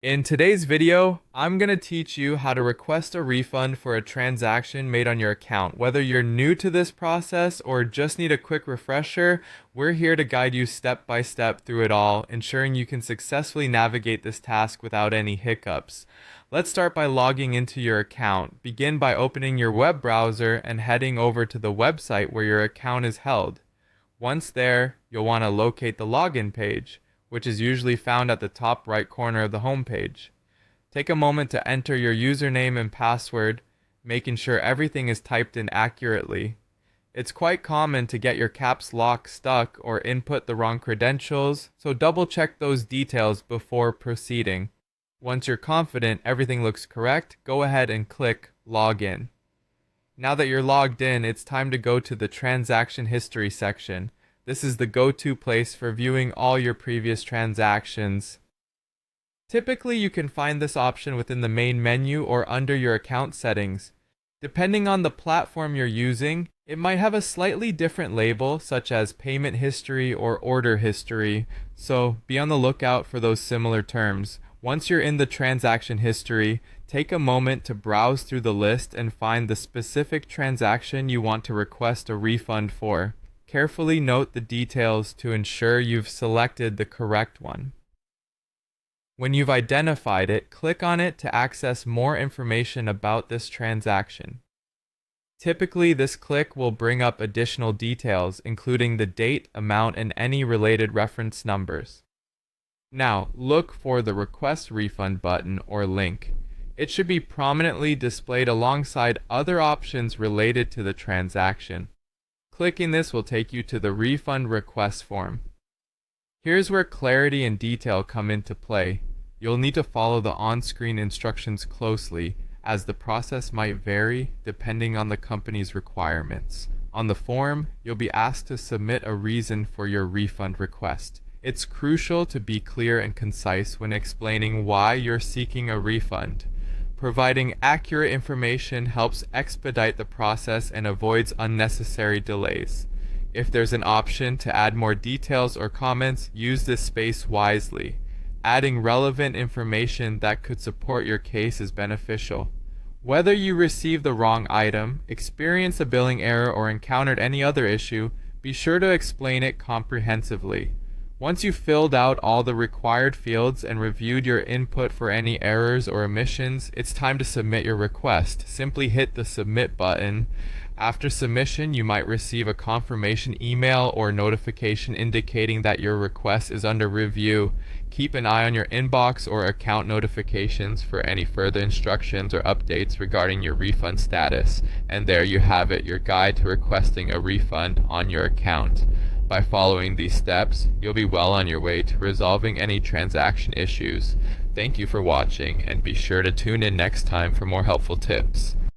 In today's video, I'm going to teach you how to request a refund for a transaction made on your account. Whether you're new to this process or just need a quick refresher, we're here to guide you step by step through it all, ensuring you can successfully navigate this task without any hiccups. Let's start by logging into your account. Begin by opening your web browser and heading over to the website where your account is held. Once there, you'll want to locate the login page, which is usually found at the top right corner of the home page. Take a moment to enter your username and password, making sure everything is typed in accurately. It's quite common to get your caps lock stuck or input the wrong credentials, so double check those details before proceeding. Once you're confident everything looks correct, go ahead and click Login. Now that you're logged in, it's time to go to the Transaction History section. This is the go-to place for viewing all your previous transactions. Typically, you can find this option within the main menu or under your account settings. Depending on the platform you're using, it might have a slightly different label, such as payment history or order history, so be on the lookout for those similar terms. Once you're in the transaction history, take a moment to browse through the list and find the specific transaction you want to request a refund for. Carefully note the details to ensure you've selected the correct one. When you've identified it, click on it to access more information about this transaction. Typically, this click will bring up additional details, including the date, amount, and any related reference numbers. Now, look for the Request Refund button or link. It should be prominently displayed alongside other options related to the transaction. Clicking this will take you to the refund request form. Here's where clarity and detail come into play. You'll need to follow the on-screen instructions closely, as the process might vary depending on the company's requirements. On the form, you'll be asked to submit a reason for your refund request. It's crucial to be clear and concise when explaining why you're seeking a refund. Providing accurate information helps expedite the process and avoids unnecessary delays. If there's an option to add more details or comments, use this space wisely. Adding relevant information that could support your case is beneficial. Whether you receive the wrong item, experience a billing error, or encountered any other issue, be sure to explain it comprehensively. Once you've filled out all the required fields and reviewed your input for any errors or omissions, it's time to submit your request. Simply hit the Submit button. After submission, you might receive a confirmation email or notification indicating that your request is under review. Keep an eye on your inbox or account notifications for any further instructions or updates regarding your refund status. And there you have it, your guide to requesting a refund on your account. By following these steps, you'll be well on your way to resolving any transaction issues. Thank you for watching, and be sure to tune in next time for more helpful tips.